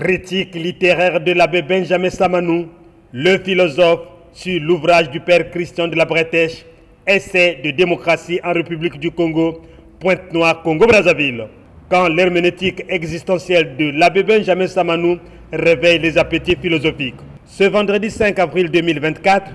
Critique littéraire de l'abbé Benjamin Samanou, le philosophe, sur l'ouvrage du père Christian de la Bretèche, Essai de démocratie en République du Congo, Pointe-Noire, Congo-Brazzaville. Quand l'herméneutique existentielle de l'abbé Benjamin Samanou réveille les appétits philosophiques. Ce vendredi 5 avril 2024,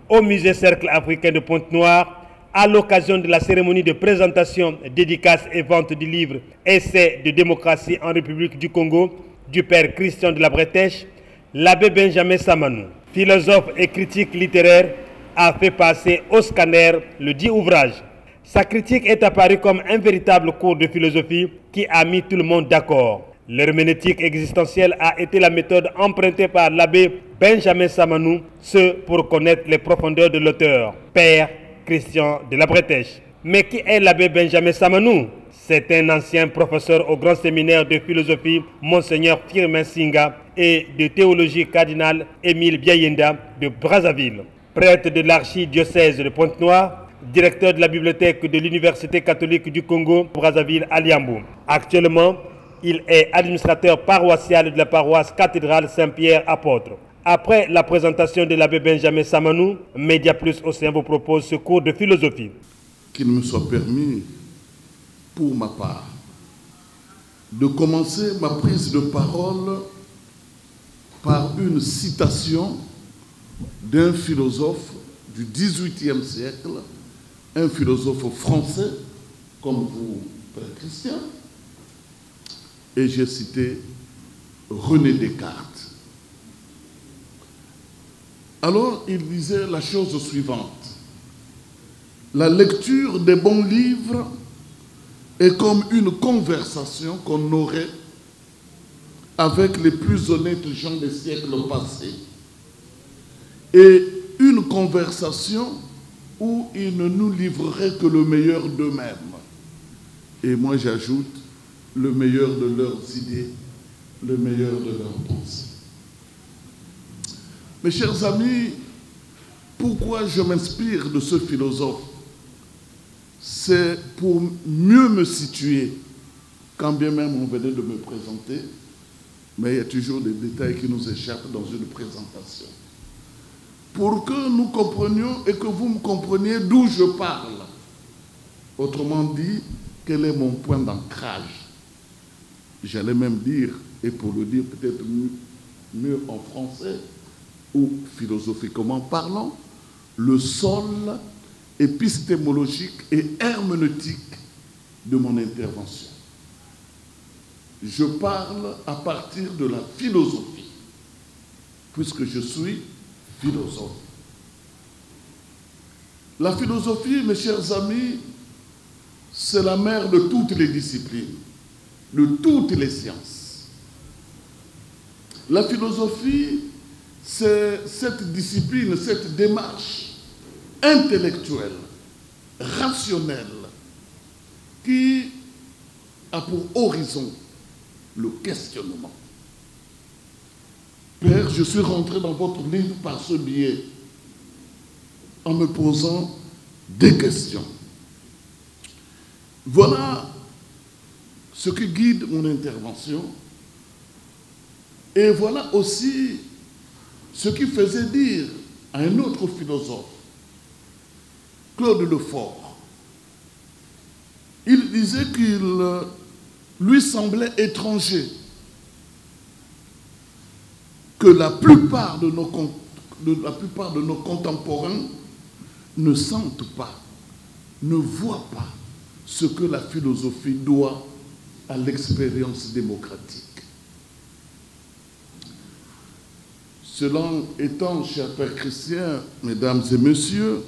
au musée Cercle africain de Pointe-Noire, à l'occasion de la cérémonie de présentation, dédicace et vente du livre Essai de démocratie en République du Congo du père Christian de la Bretèche, l'abbé Benjamin Samanou, philosophe et critique littéraire, a fait passer au scanner le dit ouvrage. Sa critique est apparue comme un véritable cours de philosophie qui a mis tout le monde d'accord. L'herméneutique existentielle a été la méthode empruntée par l'abbé Benjamin Samanou, ce pour connaître les profondeurs de l'auteur, père Christian de la Bretèche. Mais qui est l'abbé Benjamin Samanou? C'est un ancien professeur au grand séminaire de philosophie Monseigneur Firmin Singa et de théologie cardinal Émile Biayenda de Brazzaville. Prêtre de l'archidiocèse de Pointe-Noire, directeur de la bibliothèque de l'Université catholique du Congo, Brazzaville à Liambou. Actuellement, il est administrateur paroissial de la paroisse cathédrale Saint-Pierre apôtre. Après la présentation de l'abbé Benjamin Samanou, Média Plus Océan vous propose ce cours de philosophie. Qu'il me soit permis, pour ma part, de commencer ma prise de parole par une citation d'un philosophe du XVIIIe siècle, un philosophe français, comme vous, Père Christian, et j'ai cité René Descartes. Alors, il disait la chose suivante: la lecture des bons livres est comme une conversation qu'on aurait avec les plus honnêtes gens des siècles passés, et une conversation où ils ne nous livreraient que le meilleur d'eux-mêmes. Et moi j'ajoute, le meilleur de leurs idées, le meilleur de leurs pensées. Mes chers amis, pourquoi je m'inspire de ce philosophe? C'est pour mieux me situer, quand bien même on venait de me présenter, mais il y a toujours des détails qui nous échappent dans une présentation. Pour que nous comprenions et que vous me compreniez d'où je parle. Autrement dit, quel est mon point d'ancrage? J'allais même dire, et pour le dire peut-être mieux en français, ou philosophiquement parlant, le sol épistémologique et herméneutique de mon intervention. Je parle à partir de la philosophie, puisque je suis philosophe. La philosophie, mes chers amis, c'est la mère de toutes les disciplines, de toutes les sciences. La philosophie, c'est cette discipline, cette démarche intellectuelle, rationnelle, qui a pour horizon le questionnement. Père, je suis rentré dans votre livre par ce biais, en me posant des questions. Voilà ce qui guide mon intervention, et voilà aussi ce qui faisait dire à un autre philosophe, Claude Lefort. Il disait qu'il lui semblait étranger que la plupart de nos contemporains ne sentent pas, ne voient pas ce que la philosophie doit à l'expérience démocratique. Cela étant, cher Père Christian, mesdames et messieurs,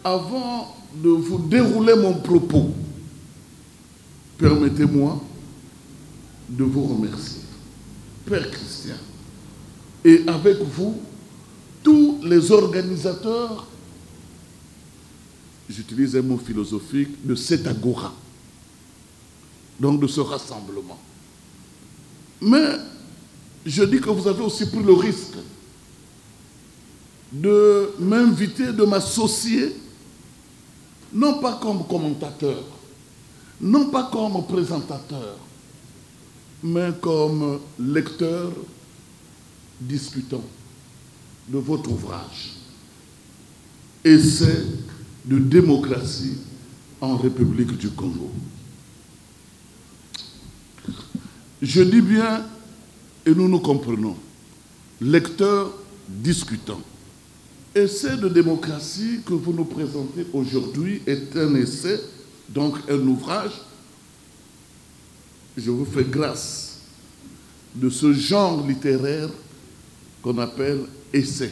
avant de vous dérouler mon propos, permettez-moi de vous remercier, Père Christian, et avec vous, tous les organisateurs, j'utilise un mot philosophique, de cet agora, donc de ce rassemblement. Mais je dis que vous avez aussi pris le risque de m'inviter, de m'associer, non pas comme commentateur, non pas comme présentateur, mais comme lecteur discutant de votre ouvrage, Essai de démocratie en République du Congo. Je dis bien, et nous nous comprenons, lecteur discutant. Essai de démocratie que vous nous présentez aujourd'hui est un essai, donc un ouvrage. Je vous fais grâce de ce genre littéraire qu'on appelle essai.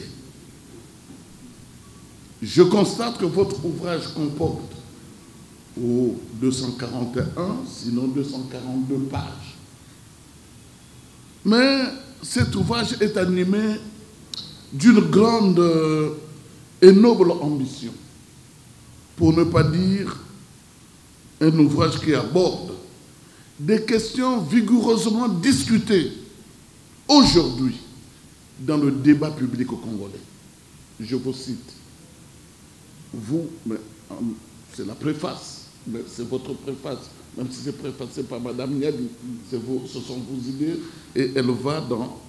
Je constate que votre ouvrage comporte 241, sinon 242 pages. Mais cet ouvrage est animé d'une grande et noble ambition, pour ne pas dire un ouvrage qui aborde des questions vigoureusement discutées aujourd'hui dans le débat public congolais. Je vous cite. Vous, c'est la préface, mais c'est votre préface, même si c'est préfacé par Madame Niadi, ce sont vos idées et elle va dans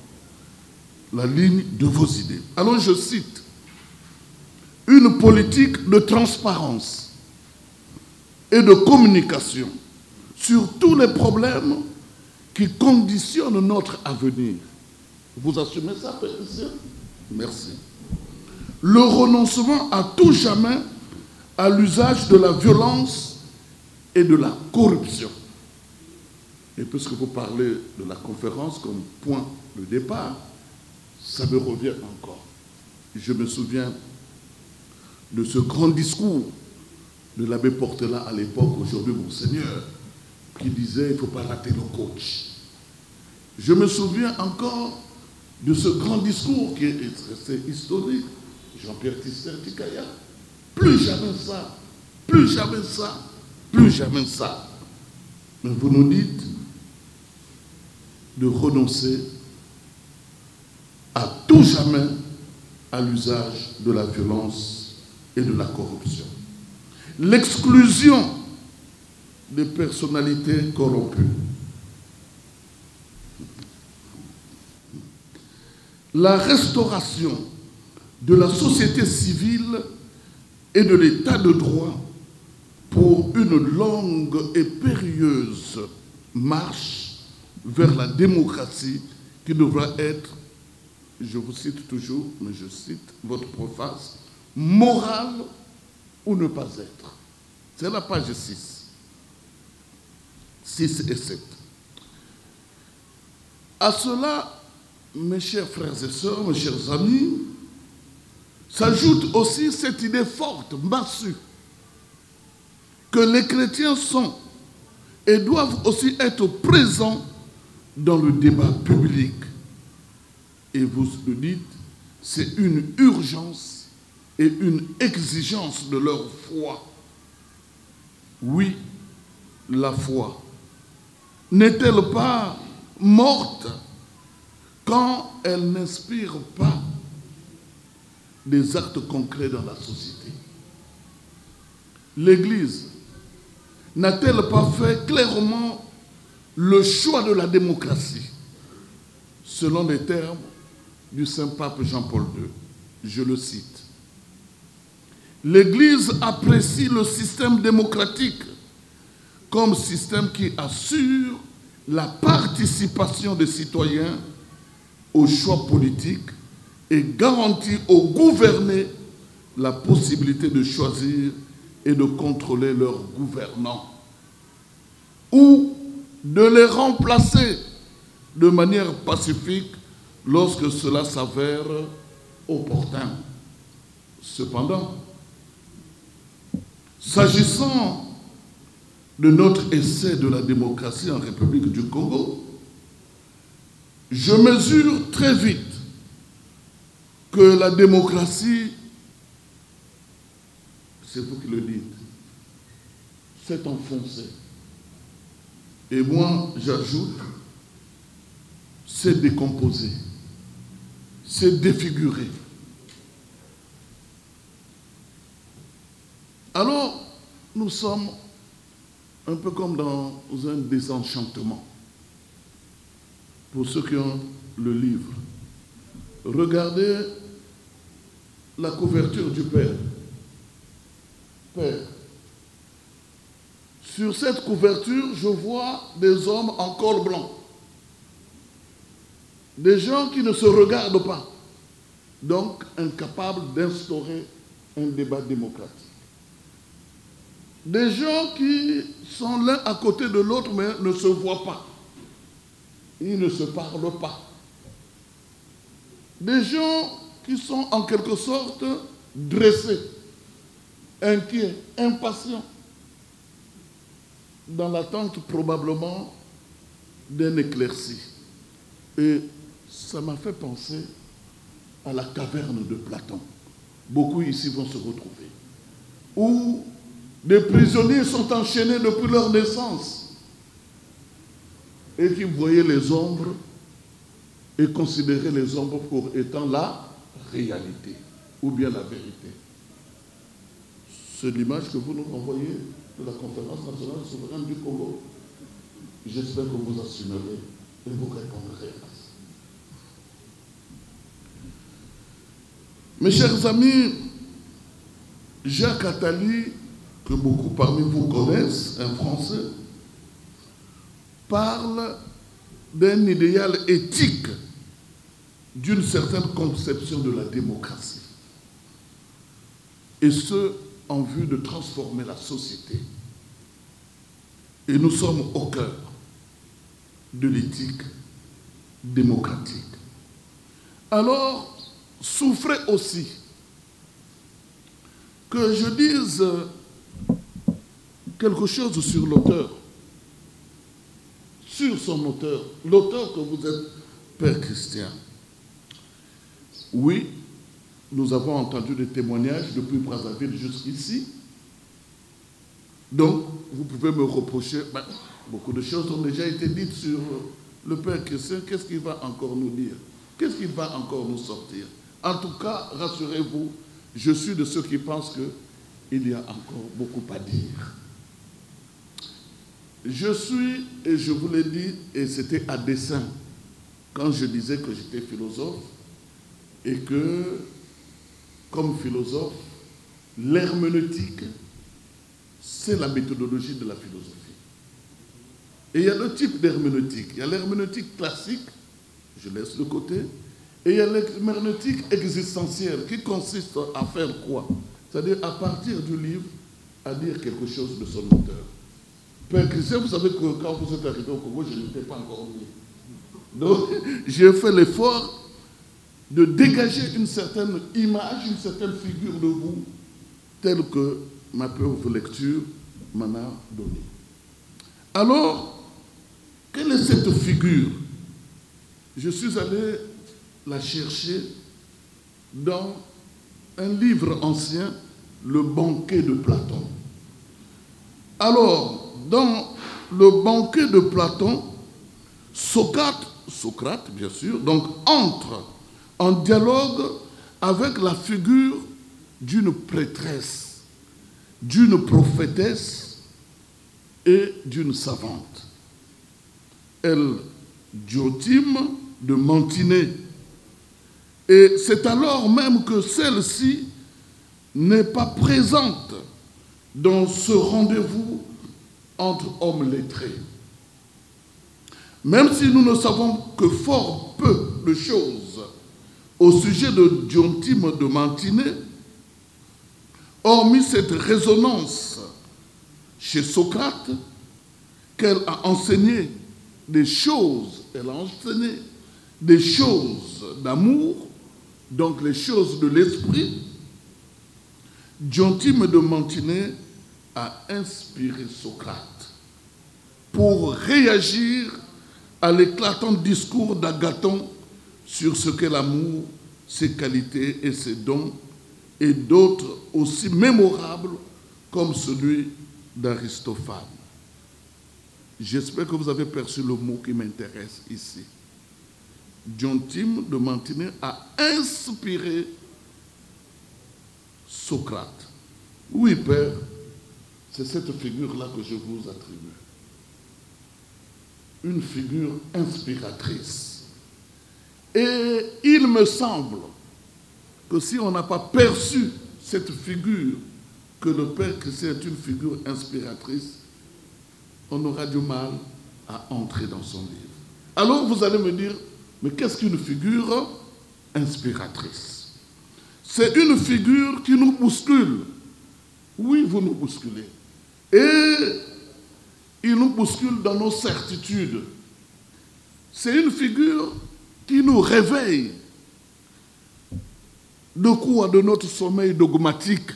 la ligne de vos idées. Alors je cite, une politique de transparence et de communication sur tous les problèmes qui conditionnent notre avenir. Vous assumez ça, Président? Merci. Le renoncement à tout jamais à l'usage de la violence et de la corruption. Et puisque vous parlez de la conférence comme point de départ, ça me revient encore. Je me souviens de ce grand discours de l'abbé Portela à l'époque, aujourd'hui Monseigneur, qui disait « il ne faut pas rater le coach ». Je me souviens encore de ce grand discours qui est resté historique, Jean-Pierre Tisser-Tikaya. Plus jamais ça, plus jamais ça, plus jamais ça. Mais vous nous dites de renoncer à tout jamais à l'usage de la violence et de la corruption. L'exclusion des personnalités corrompues. La restauration de la société civile et de l'état de droit pour une longue et périlleuse marche vers la démocratie qui devra être, je vous cite toujours, mais je cite votre préface, morale ou ne pas être. C'est la page 6. 6 et 7. À cela, mes chers frères et sœurs, mes chers amis, s'ajoute aussi cette idée forte, massue, que les chrétiens sont et doivent aussi être présents dans le débat public. Et vous le dites, c'est une urgence et une exigence de leur foi. Oui, la foi n'est-elle pas morte quand elle n'inspire pas des actes concrets dans la société? L'Église n'a-t-elle pas fait clairement le choix de la démocratie selon les termes du Saint-Pape Jean-Paul II? Je le cite. L'Église apprécie le système démocratique comme système qui assure la participation des citoyens aux choix politiques et garantit aux gouvernés la possibilité de choisir et de contrôler leurs gouvernants ou de les remplacer de manière pacifique lorsque cela s'avère opportun. Cependant, s'agissant de notre essai de la démocratie en République du Congo, je mesure très vite que la démocratie, c'est vous qui le dites, s'est enfoncée. Et moi, j'ajoute, s'est décomposée, s'est défigurée. Alors, nous sommes un peu comme dans un désenchantement. pour ceux qui ont le livre, regardez la couverture du Père. Père. Sur cette couverture, je vois des hommes en col blanc. Des gens qui ne se regardent pas. Donc, incapables d'instaurer un débat démocratique. Des gens qui sont l'un à côté de l'autre, mais ne se voient pas. Ils ne se parlent pas. Des gens qui sont en quelque sorte dressés, inquiets, impatients, dans l'attente probablement d'un éclairci. Et ça m'a fait penser à la caverne de Platon. Beaucoup ici vont se retrouver. Où des prisonniers sont enchaînés depuis leur naissance et qui voyaient les ombres et considéraient les ombres pour étant la réalité ou bien la vérité. C'est l'image que vous nous renvoyez de la conférence nationale souveraine du Congo. J'espère que vous assumerez et vous répondrez à ça. Mes chers amis, Jacques Attali, que beaucoup parmi vous connaissent, un Français, parle d'un idéal éthique d'une certaine conception de la démocratie. Et ce, en vue de transformer la société. Et nous sommes au cœur de l'éthique démocratique. Alors, souffrez aussi que je dise quelque chose sur l'auteur, sur son auteur, l'auteur que vous êtes, Père Christian. Oui, nous avons entendu des témoignages depuis Brazzaville jusqu'ici. Donc, vous pouvez me reprocher, beaucoup de choses ont déjà été dites sur le Père Christian. Qu'est-ce qu'il va encore nous dire? Qu'est-ce qu'il va encore nous sortir? En tout cas, rassurez-vous, je suis de ceux qui pensent qu'il y a encore beaucoup à dire. Je suis, et je vous l'ai dit, et c'était à dessein, quand je disais que j'étais philosophe, et que, comme philosophe, l'herméneutique, c'est la méthodologie de la philosophie. Et il y a deux types d'herméneutique. Il y a l'herméneutique classique, je laisse de côté, et il y a l'herméneutique existentielle, qui consiste à faire quoi? C'est-à-dire à partir du livre, à dire quelque chose de son auteur. Père Christian, vous savez que quand vous êtes arrivé au Congo, je n'étais pas encore né. Donc, j'ai fait l'effort de dégager une certaine image, une certaine figure de vous, telle que ma pauvre lecture m'en a donné. Alors, quelle est cette figure? Je suis allé la chercher dans un livre ancien, Le banquet de Platon. Alors, dans le banquet de Platon, Socrate, bien sûr, donc entre en dialogue avec la figure d'une prêtresse, d'une prophétesse et d'une savante. Elle, Diotime de Mantinée. Et c'est alors même que celle-ci n'est pas présente dans ce rendez-vous entre hommes lettrés. Même si nous ne savons que fort peu de choses au sujet de Diotime de Mantinée, hormis cette résonance chez Socrate, qu'elle a enseigné des choses, elle a enseigné des choses d'amour, donc les choses de l'esprit, Diotime de Mantinée a inspiré Socrate pour réagir à l'éclatant discours d'Agathon sur ce qu'est l'amour, ses qualités et ses dons, et d'autres aussi mémorables comme celui d'Aristophane. J'espère que vous avez perçu le mot qui m'intéresse ici. Diotime de Mantinée a inspiré Socrate. Oui, Père, c'est cette figure-là que je vous attribue. une figure inspiratrice. Et il me semble que si on n'a pas perçu cette figure, que le Père Christian est une figure inspiratrice, on aura du mal à entrer dans son livre. Alors vous allez me dire, mais qu'est-ce qu'une figure inspiratrice? C'est une figure qui nous bouscule. Oui, vous nous bousculez. Et il nous bouscule dans nos certitudes. C'est une figure qui nous réveille de quoi? De notre sommeil dogmatique,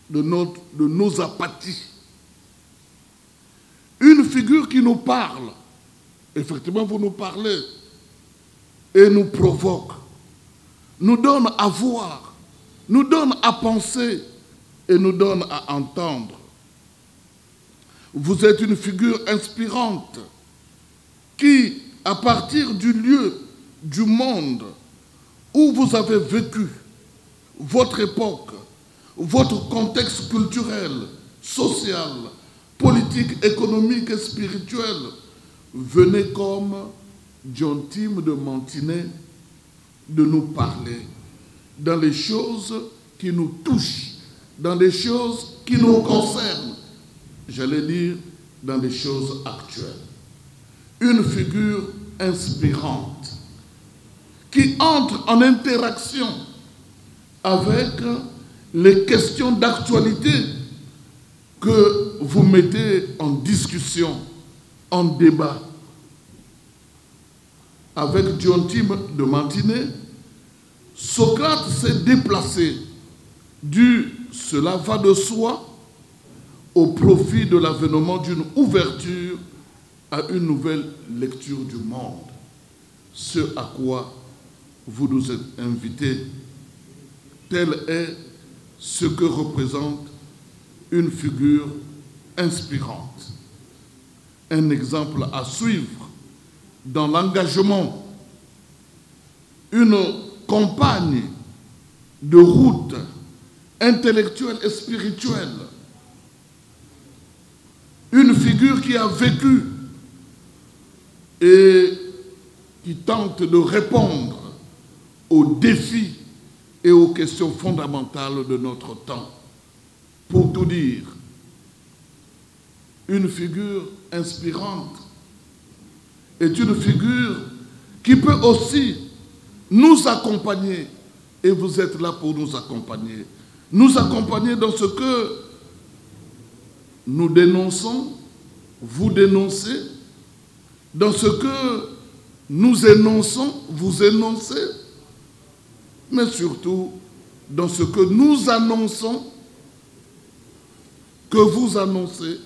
de nos apathies. Une figure qui nous parle. Effectivement, vous nous parlez et nous provoque, nous donne à voir, nous donne à penser et nous donne à entendre. Vous êtes une figure inspirante qui, à partir du lieu, du monde où vous avez vécu, votre époque, votre contexte culturel, social, politique, économique et spirituel, venez comme John Tim de Mantinet de nous parler dans les choses qui nous touchent, dans les choses qui nous concernent, j'allais dire dans les choses actuelles. Une figure inspirante qui entre en interaction avec les questions d'actualité que vous mettez en discussion, en débat. Avec John Tim de Mantinet, Socrate s'est déplacé cela va de soi, au profit de l'avènement d'une ouverture à une nouvelle lecture du monde. Ce à quoi vous nous êtes invités, tel est ce que représente une figure inspirante. Un exemple à suivre dans l'engagement, une compagne de route intellectuelle et spirituelle, une figure qui a vécu et qui tente de répondre aux défis et aux questions fondamentales de notre temps. Pour tout dire, une figure inspirante est une figure qui peut aussi nous accompagner, et vous êtes là pour nous accompagner dans ce que nous dénonçons, vous dénoncez, dans ce que nous énonçons, vous énoncez, mais surtout dans ce que nous annonçons, que vous annoncez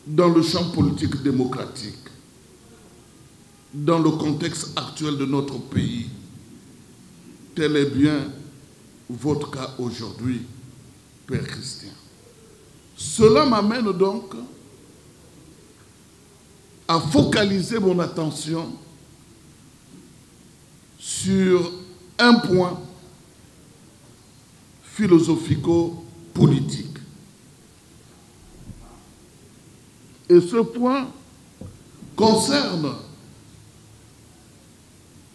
dans le champ politique démocratique, dans le contexte actuel de notre pays. Tel est bien votre cas aujourd'hui, Père Christian. Cela m'amène donc à focaliser mon attention sur un point philosophico-politique. Et ce point concerne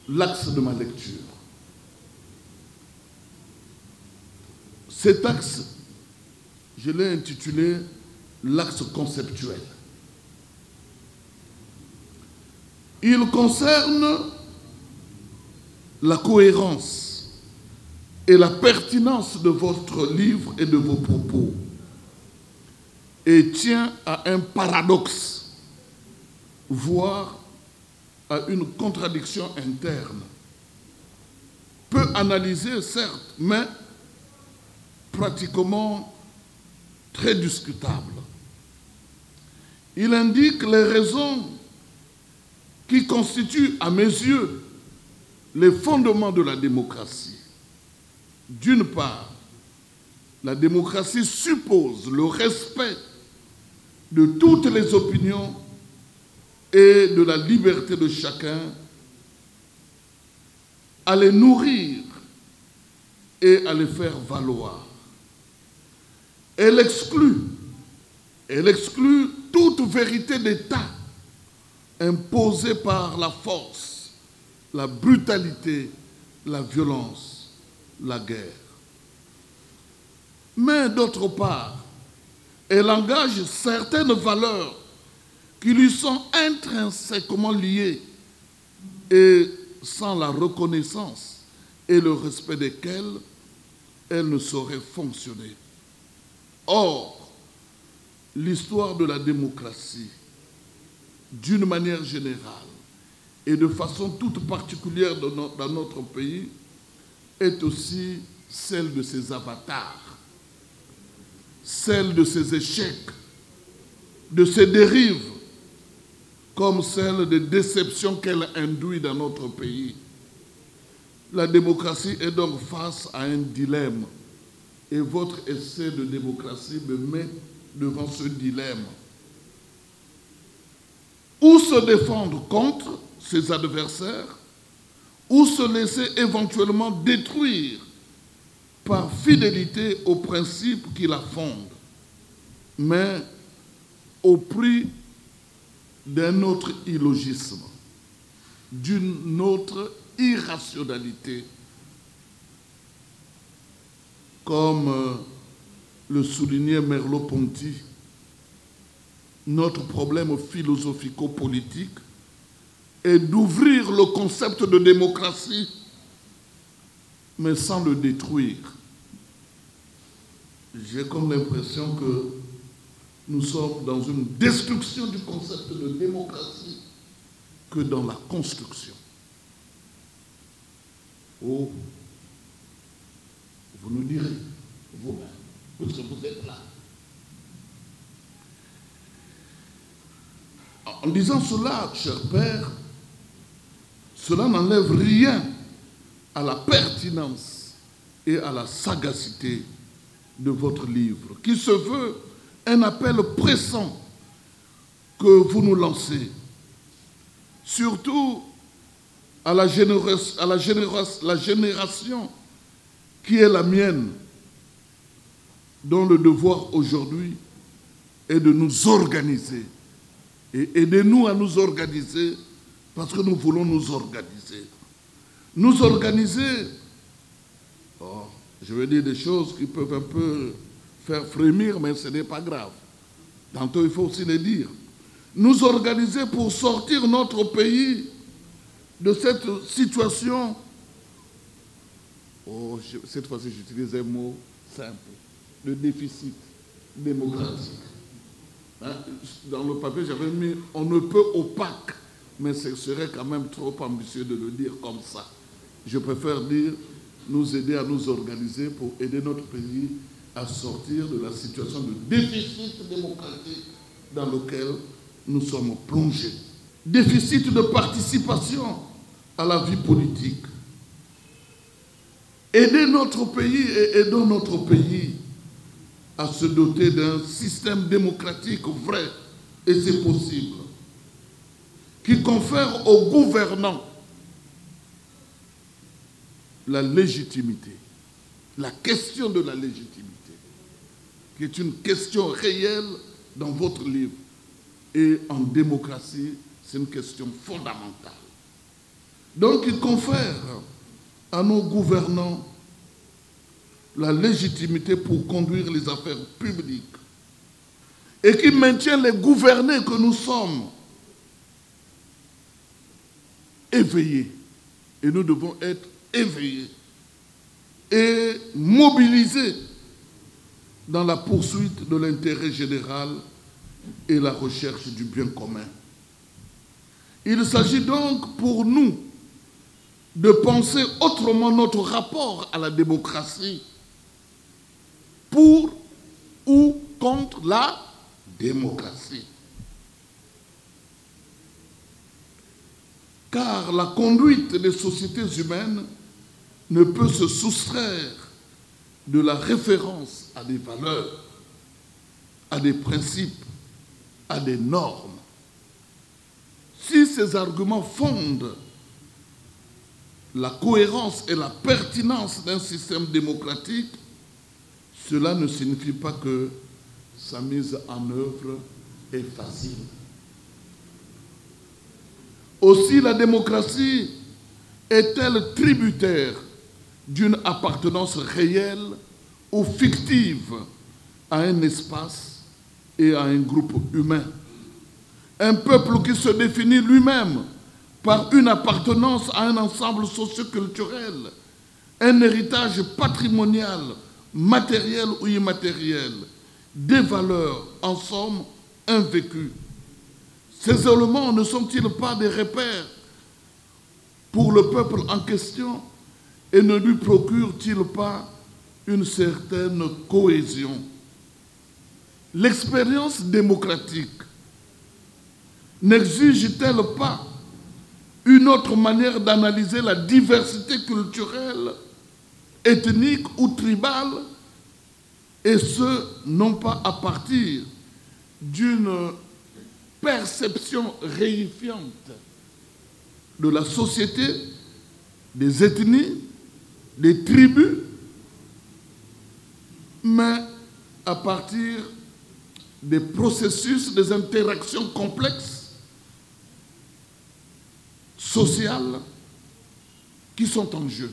l'axe de ma lecture. Cet axe, je l'ai intitulé l'axe conceptuel. Il concerne la cohérence et la pertinence de votre livre et de vos propos et tient à un paradoxe, voire à une contradiction interne. Peu analysée, certes, mais pratiquement très discutable. Il indique les raisons qui constituent, à mes yeux, les fondements de la démocratie. D'une part, la démocratie suppose le respect de toutes les opinions et de la liberté de chacun à les nourrir et à les faire valoir. Elle exclut toute vérité d'État imposée par la force, la brutalité, la violence, la guerre. Mais d'autre part, elle engage certaines valeurs qui lui sont intrinsèquement liées et sans la reconnaissance et le respect desquelles elle ne saurait fonctionner. Or, l'histoire de la démocratie, d'une manière générale et de façon toute particulière dans notre pays, est aussi celle de ses avatars, celle de ses échecs, de ses dérives, comme celle des déceptions qu'elle induit dans notre pays. La démocratie est donc face à un dilemme, et votre essai de démocratie me met devant ce dilemme. Ou se défendre contre ses adversaires, ou se laisser éventuellement détruire par fidélité aux principes qui la fondent, mais au prix d'un autre illogisme, d'une autre irrationalité, comme le soulignait Merleau-Ponty. Notre problème philosophico-politique est d'ouvrir le concept de démocratie, mais sans le détruire. J'ai comme l'impression que nous sommes dans une destruction du concept de démocratie que dans la construction. Oh, vous nous direz, vous-même, puisque vous êtes là. En disant cela, cher Père, cela n'enlève rien à la pertinence et à la sagacité de votre livre, qui se veut un appel pressant que vous nous lancez, surtout à la génération qui est la mienne, dont le devoir aujourd'hui est de nous organiser. Et aidez-nous à nous organiser, parce que nous voulons nous organiser. Nous organiser, oh, je vais dire des choses qui peuvent un peu faire frémir, mais ce n'est pas grave. Tantôt, il faut aussi les dire. Nous organiser pour sortir notre pays de cette situation. Oh, cette fois-ci, j'utilise un mot simple, le déficit démocratique. Hein? Dans le papier, j'avais mis « on ne peut opaque », mais ce serait quand même trop ambitieux de le dire comme ça. Je préfère dire « nous aider à nous organiser pour aider notre pays à sortir de la situation de déficit démocratique dans lequel nous sommes plongés. Déficit de participation à la vie politique. Aider notre pays et aidons notre pays à se doter d'un système démocratique vrai, et c'est possible, qui confère aux gouvernants la légitimité, la question de la légitimité, qui est une question réelle dans votre livre. Et en démocratie, c'est une question fondamentale. Donc, il confère à nos gouvernants la légitimité pour conduire les affaires publiques et qui maintient les gouvernés que nous sommes éveillés. Et nous devons être éveillés et mobilisés dans la poursuite de l'intérêt général et la recherche du bien commun. Il s'agit donc pour nous de penser autrement notre rapport à la démocratie, pour ou contre la démocratie. Car la conduite des sociétés humaines ne peut se soustraire de la référence à des valeurs, à des principes, à des normes. Si ces arguments fondent la cohérence et la pertinence d'un système démocratique, cela ne signifie pas que sa mise en œuvre est facile. Aussi, la démocratie est-elle tributaire d'une appartenance réelle ou fictive à un espace et à un groupe humain? Un peuple qui se définit lui-même par une appartenance à un ensemble socioculturel, un héritage patrimonial, matériel ou immatériel, des valeurs, en somme, un vécu. Ces éléments ne sont-ils pas des repères pour le peuple en question et ne lui procurent-ils pas une certaine cohésion? L'expérience démocratique n'exige-t-elle pas une autre manière d'analyser la diversité culturelle, ethnique ou tribale, et ce, non pas à partir d'une perception réifiante de la société, des ethnies, des tribus, mais à partir des processus, des interactions complexes, sociales, qui sont en jeu.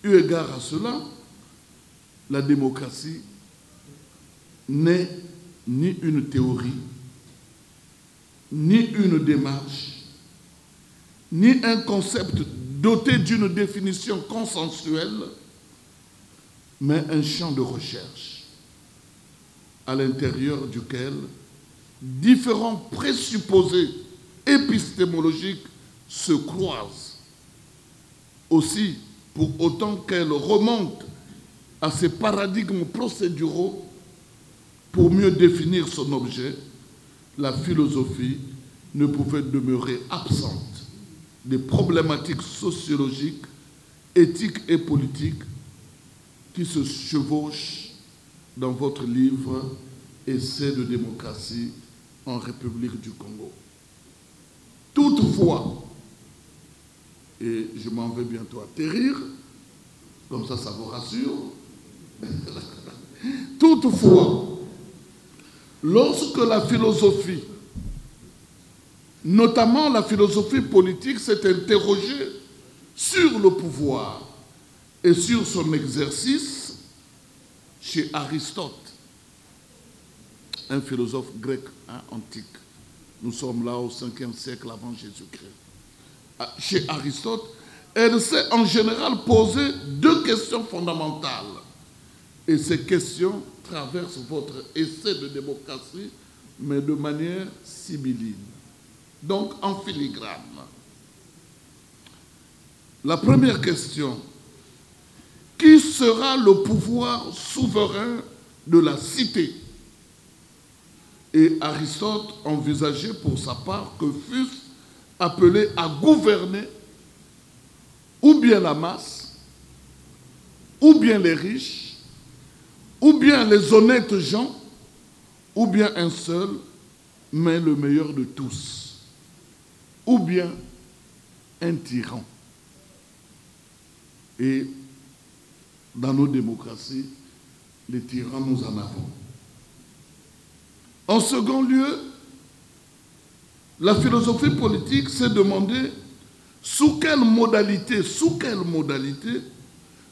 Eu égard à cela, la démocratie n'est ni une théorie, ni une démarche, ni un concept doté d'une définition consensuelle, mais un champ de recherche à l'intérieur duquel différents présupposés épistémologiques se croisent. Aussi, pour autant qu'elle remonte à ces paradigmes procéduraux pour mieux définir son objet, la philosophie ne pouvait demeurer absente des problématiques sociologiques, éthiques et politiques qui se chevauchent dans votre livre « Essai de démocratie en République du Congo ». Toutefois, et je m'en vais bientôt atterrir, comme ça vous rassure, toutefois, lorsque la philosophie, notamment la philosophie politique, s'est interrogée sur le pouvoir et sur son exercice, chez Aristote, un philosophe grec antique, nous sommes là au 5e siècle avant Jésus-Christ. Chez Aristote, elle s'est en général posé deux questions fondamentales. Et ces questions traversent votre essai de démocratie, mais de manière sibylline, donc en filigrane. La première question: qui sera le pouvoir souverain de la cité? Et Aristote envisageait pour sa part que fussent appelés à gouverner ou bien la masse, ou bien les riches, ou bien les honnêtes gens, ou bien un seul, mais le meilleur de tous, ou bien un tyran. Et dans nos démocraties, les tyrans, nous en avons. En second lieu, la philosophie politique s'est demandé sous quelle modalité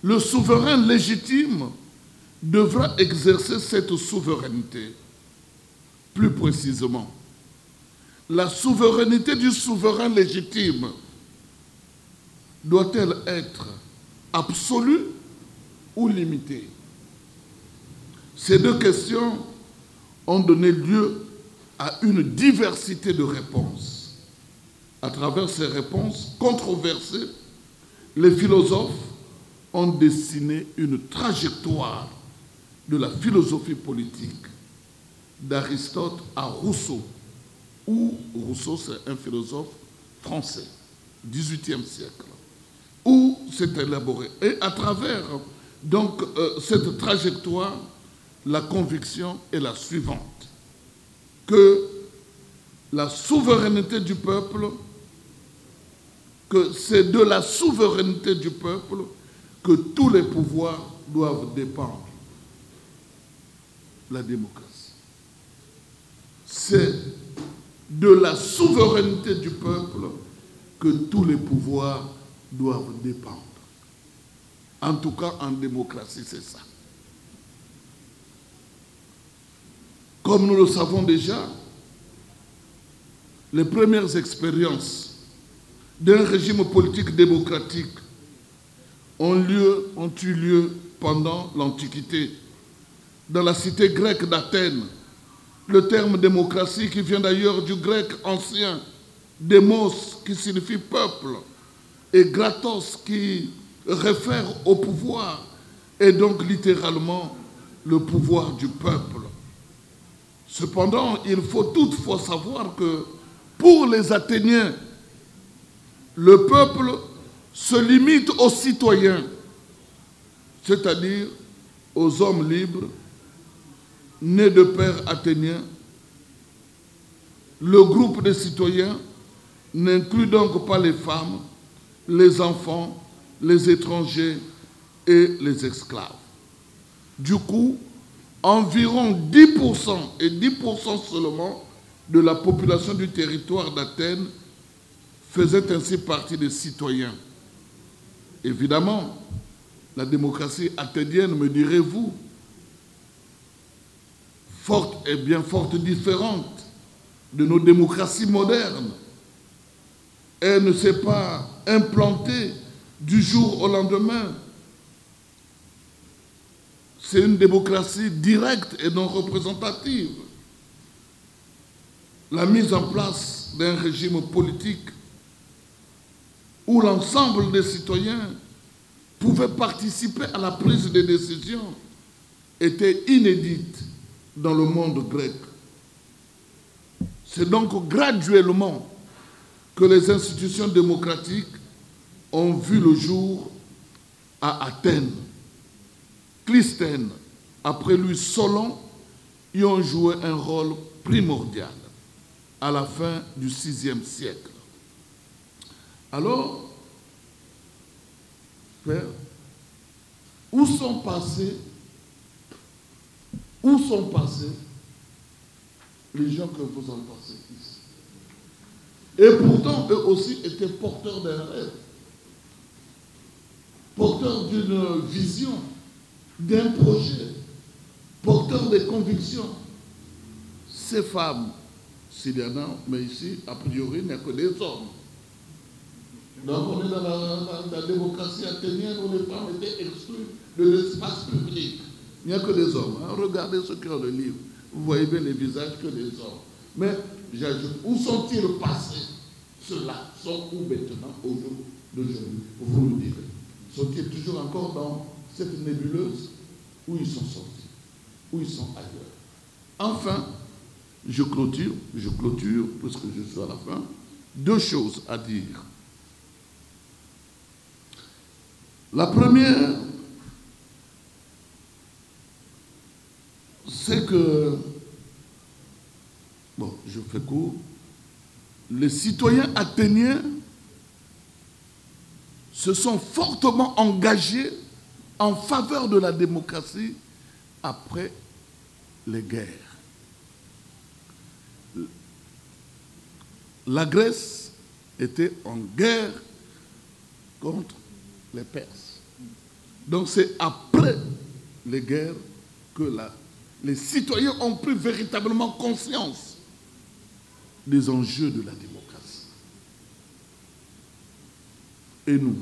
le souverain légitime devra exercer cette souveraineté. Plus précisément, la souveraineté du souverain légitime doit-elle être absolue ou limitée? Ces deux questions ont donné lieu à une diversité de réponses. À travers ces réponses controversées, les philosophes ont dessiné une trajectoire de la philosophie politique, d'Aristote à Rousseau, où Rousseau, c'est un philosophe français, 18e siècle, où c'est élaboré. Et à travers donc, cette trajectoire, la conviction est la suivante: que la souveraineté du peuple, que c'est de la souveraineté du peuple que tous les pouvoirs doivent dépendre. La démocratie, c'est de la souveraineté du peuple que tous les pouvoirs doivent dépendre. En tout cas, en démocratie, c'est ça. Comme nous le savons déjà, les premières expériences d'un régime politique démocratique ont eu lieu pendant l'Antiquité. Dans la cité grecque d'Athènes, le terme démocratie, qui vient d'ailleurs du grec ancien, démos, qui signifie peuple, et gratos, qui réfère au pouvoir, est donc littéralement le pouvoir du peuple. Cependant, il faut toutefois savoir que pour les Athéniens, le peuple se limite aux citoyens, c'est-à-dire aux hommes libres, nés de pères athéniens. Le groupe des citoyens n'inclut donc pas les femmes, les enfants, les étrangers et les esclaves. Du coup, environ 10% et 10% seulement de la population du territoire d'Athènes faisait ainsi partie des citoyens. Évidemment, la démocratie athénienne, me direz-vous, forte et bien forte différente de nos démocraties modernes. Elle ne s'est pas implantée du jour au lendemain. C'est une démocratie directe et non représentative. La mise en place d'un régime politique où l'ensemble des citoyens pouvaient participer à la prise de décisions était inédite dans le monde grec. C'est donc graduellement que les institutions démocratiques ont vu le jour à Athènes. Clisthène, après lui Solon, y ont joué un rôle primordial à la fin du VIe siècle. Alors, frère, où sont passés les gens que vous entendez ici? Et pourtant, eux aussi étaient porteurs d'un rêve, porteurs d'une vision, d'un projet, porteurs de convictions. Ces femmes, s'il y en a, mais ici, a priori, il n'y a que des hommes. Donc on est dans la démocratie athénienne où les femmes étaient exclues de l'espace public. Il n'y a que des hommes. Hein. Regardez ceux qui ont le livre. Vous voyez bien les visages que des hommes. Mais j'ajoute, où sont-ils passés? Ceux-là sont où maintenant, au jour d'aujourd'hui? Vous nous direz. Sont-ils toujours encore dans cette nébuleuse? Où ils sont sortis? Où ils sont ailleurs? Enfin, je clôture, puisque je suis à la fin, 2 choses à dire. La première, c'est que, bon, je fais court, les citoyens athéniens se sont fortement engagés en faveur de la démocratie après les guerres. La Grèce était en guerre contre les Perses. Donc c'est après les guerres que les citoyens ont pris véritablement conscience des enjeux de la démocratie. Et nous,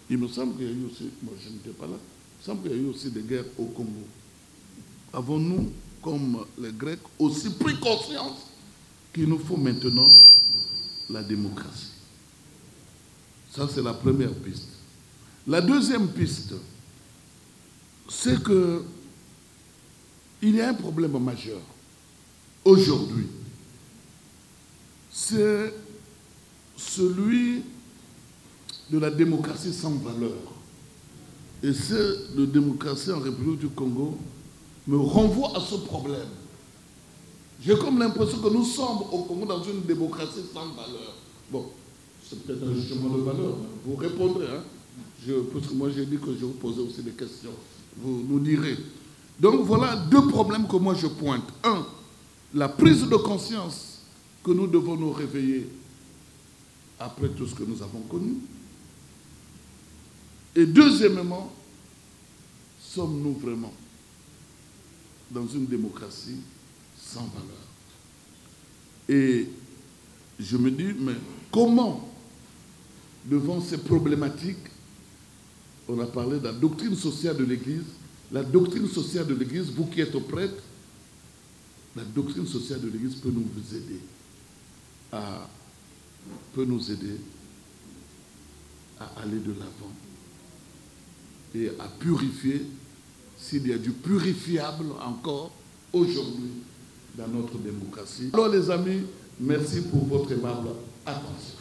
il me semble qu'il y a eu aussi, moi je n'étais pas là, il me semble qu'il y a eu aussi des guerres au Congo. Avons-nous, comme les Grecs, aussi pris conscience qu'il nous faut maintenant la démocratie? Ça, c'est la première piste. La deuxième piste, c'est que il y a un problème majeur aujourd'hui. C'est celui de la démocratie sans valeur. Et c'est de démocratie en République du Congo me renvoie à ce problème. J'ai comme l'impression que nous sommes au Congo dans une démocratie sans valeur. Bon, c'est peut-être un jugement de valeur. Vous répondrez, hein? Parce que moi j'ai dit que je vous posais aussi des questions. Vous nous direz. Donc voilà 2 problèmes que moi je pointe. 1, la prise de conscience que nous devons nous réveiller après tout ce que nous avons connu? Et deuxièmement, sommes-nous vraiment dans une démocratie sans valeur? Et je me dis, mais comment, devant ces problématiques, on a parlé de la doctrine sociale de l'Église, la doctrine sociale de l'Église, vous qui êtes prêtres, la doctrine sociale de l'Église peut nous aider à aller de l'avant et à purifier, s'il y a du purifiable encore aujourd'hui dans notre démocratie. Alors les amis, merci pour votre aimable attention.